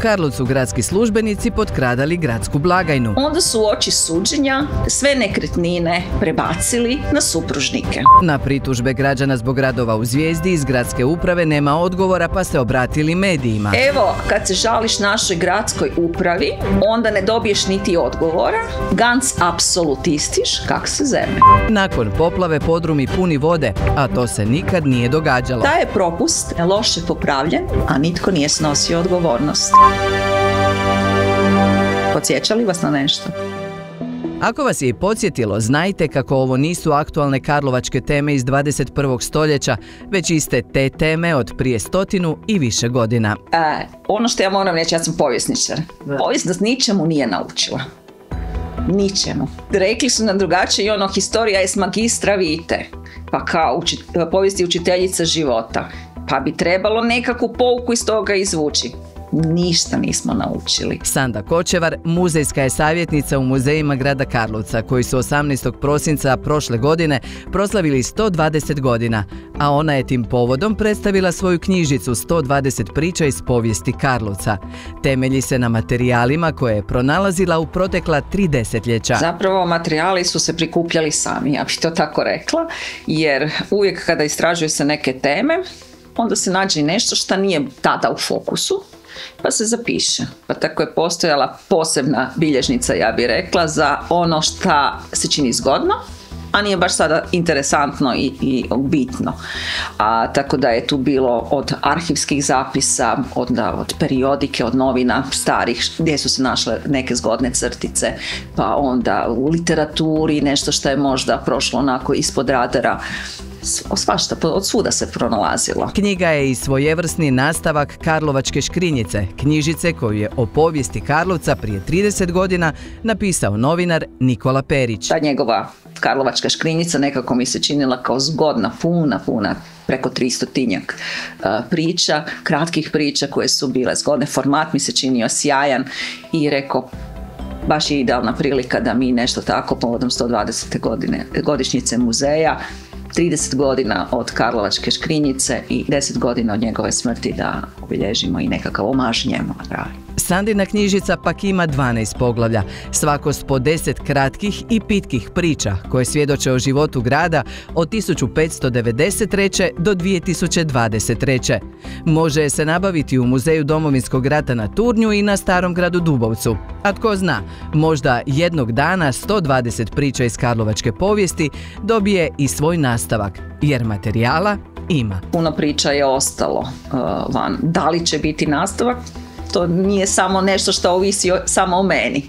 Karlovcu gradski službenici potkradali gradsku blagajnu. Onda su u oči suđenja sve nekretnine prebacili na supružnike. Na pritužbe građana zbog radova u Zvijezdi iz gradske uprave nema odgovora, pa se obratili medijima. Evo, kad se žališ našoj gradskoj upravi, onda ne dobiješ niti odgovora. Ganz apsolutistiš, kak se zeme. Nakon poplave podrumi puni vode, a to se nikad nije događalo. Taj je propust loše popravljen, a nitko nije snosio odgovornost. Podsjeća li vas na nešto? Ako vas je i podsjetilo, znajte kako ovo nisu aktualne karlovačke teme iz 21. stoljeća, već iste te teme od prije 100 i više godina. Ono što ja moram reći, ja sam povjesničar. Povijest nas ničemu nije naučila. Ničemu. Rekli su nam drugačije i ono, historija je s magistra vitae, pa kao povijest je učiteljica života, pa bi trebalo nekakvu pouku iz toga izvući. Ništa nismo naučili. Sanda Kočevar muzejska je savjetnica u muzejima grada Karlovca, koji su 18. prosinca prošle godine proslavili 120 godina, a ona je tim povodom predstavila svoju knjižicu 120 priča iz povijesti Karlovca. Temelji se na materijalima koje je pronalazila u protekla 3 desetljeća. Zapravo materijali su se prikupljali sami, ja bih to tako rekla, jer uvijek kada istražuju se neke teme, onda se nađe nešto što nije tada u fokusu, pa se zapiše. Pa tako je postojala posebna bilježnica, ja bih rekla, za ono što se čini zgodno, a nije baš sada interesantno i bitno. Tako da je tu bilo od arhivskih zapisa, od periodike, od novina starih, gdje su se našle neke zgodne crtice, pa onda u literaturi nešto što je možda prošlo onako ispod radara. Svašta, od svuda se pronalazilo. Knjiga je i svojevrsni nastavak Karlovačke škrinjice, knjižice koju je o povijesti Karlovca prije 30 godina napisao novinar Nikola Perić. Ta njegova Karlovačka škrinjica nekako mi se činila kao zgodna, puna, preko 300-tinjak priča, kratkih priča koje su bile zgodne. Format mi se činio sjajan i rekao, baš je idealna prilika da mi nešto tako povodom 120. godišnjice muzeja, 30 godina od Karlovačke škrinjice i 10 godina od njegove smrti da obilježimo i nekakav omaž njemu. Sandina knjižica pak ima 12 poglavlja, svako s po 10 kratkih i pitkih priča koje svjedoče o životu grada od 1593. do 2023. Može se nabaviti u Muzeju Domovinskog rata na Turnju i na Starom gradu Dubovcu. A tko zna, možda jednog dana 120 priča iz karlovačke povijesti dobije i svoj nastavak, jer materijala ima. Puno priča je ostalo van. Da li će biti nastavak? To nije samo nešto što ovisi samo o meni.